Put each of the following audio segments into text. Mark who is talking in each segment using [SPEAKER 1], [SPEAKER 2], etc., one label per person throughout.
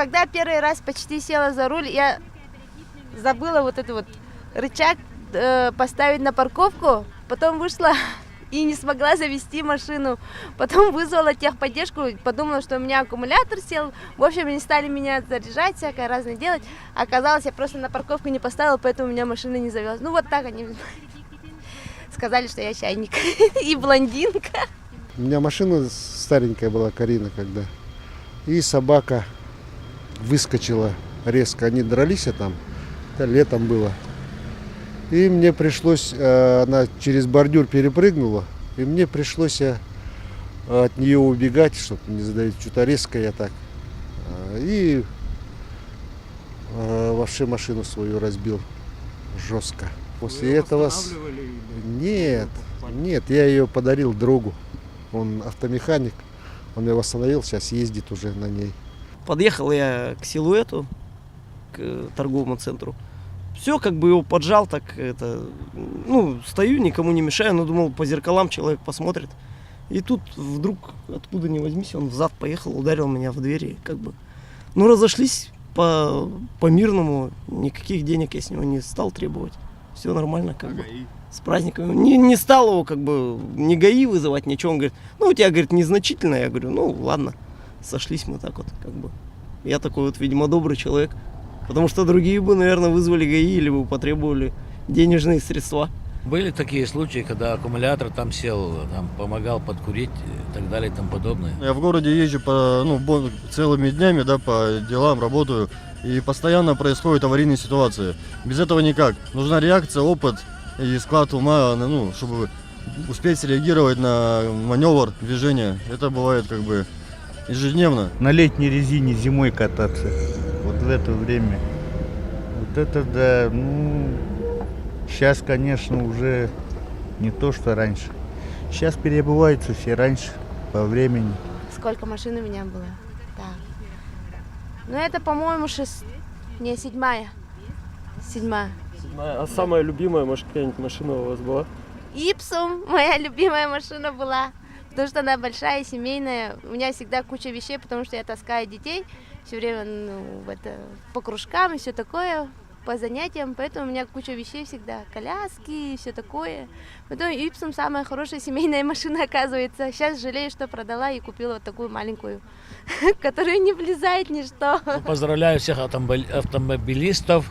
[SPEAKER 1] когда первый раз почти села за руль, я забыла вот этот вот рычаг поставить на парковку, потом вышла и не смогла завести машину. Потом вызвала техподдержку, подумала, что у меня аккумулятор сел. В общем, они стали меня заряжать, всякое разное делать. Оказалось, я просто на парковку не поставила, поэтому у меня машина не завелась. Ну вот так они сказали, что я чайник и блондинка.
[SPEAKER 2] У меня машина старенькая была, Карина, когда. И собака выскочила резко. Они дрались там, это летом было. И мне пришлось, она через бордюр перепрыгнула, и мне пришлось от нее убегать, чтобы не задавить. Что-то резко я так. И вообще машину свою разбил жестко. После этого... Нет, я ее подарил другу. Он автомеханик, он меня восстановил, сейчас ездит уже на ней.
[SPEAKER 3] Подъехал я к Силуэту, к торговому центру. Все, как бы его поджал, так это, стою, никому не мешаю, но думал, по зеркалам человек посмотрит. И тут вдруг, откуда ни возьмись, он взад поехал, ударил меня в двери, как бы. Разошлись по-мирному, никаких денег я с него не стал требовать. Все нормально, как бы. С праздниками. Не стал его, как бы, ни ГАИ вызывать, ничего. Он говорит, у тебя, говорит, незначительно. Я говорю, ладно, сошлись мы так вот, как бы. Я такой вот, видимо, добрый человек. Потому что другие бы, наверное, вызвали ГАИ или бы потребовали денежные средства.
[SPEAKER 4] Были такие случаи, когда аккумулятор там сел, там помогал подкурить и так далее и тому подобное.
[SPEAKER 5] Я в городе езжу целыми днями, по делам, работаю. И постоянно происходят аварийные ситуации. Без этого никак. Нужна реакция, опыт и склад ума, чтобы успеть среагировать на маневр, движение. Это бывает как бы ежедневно.
[SPEAKER 6] На летней резине зимой кататься. Вот в это время. Вот это да, сейчас, конечно, уже не то, что раньше. Сейчас переобуваются все раньше, по времени.
[SPEAKER 1] Сколько машин у меня было? Да. Это, по-моему, седьмая.
[SPEAKER 7] А самая любимая, может, какая-нибудь машина у вас была?
[SPEAKER 1] Ипсум, моя любимая машина была. Потому что она большая, семейная. У меня всегда куча вещей, потому что я таскаю детей все время по кружкам и все такое, по занятиям. Поэтому у меня куча вещей всегда. Коляски и все такое. Поэтому Ипсум самая хорошая семейная машина, оказывается. Сейчас жалею, что продала и купила вот такую маленькую, которая не влезает ничто.
[SPEAKER 4] Поздравляю всех автомобилистов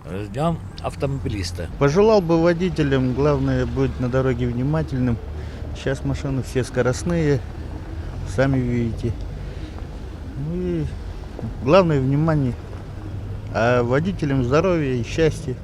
[SPEAKER 4] с Днем автомобилиста.
[SPEAKER 6] Пожелал бы водителям, главное, быть на дороге внимательным. Сейчас машины все скоростные, сами видите. И главное внимание. А водителям здоровья и счастья.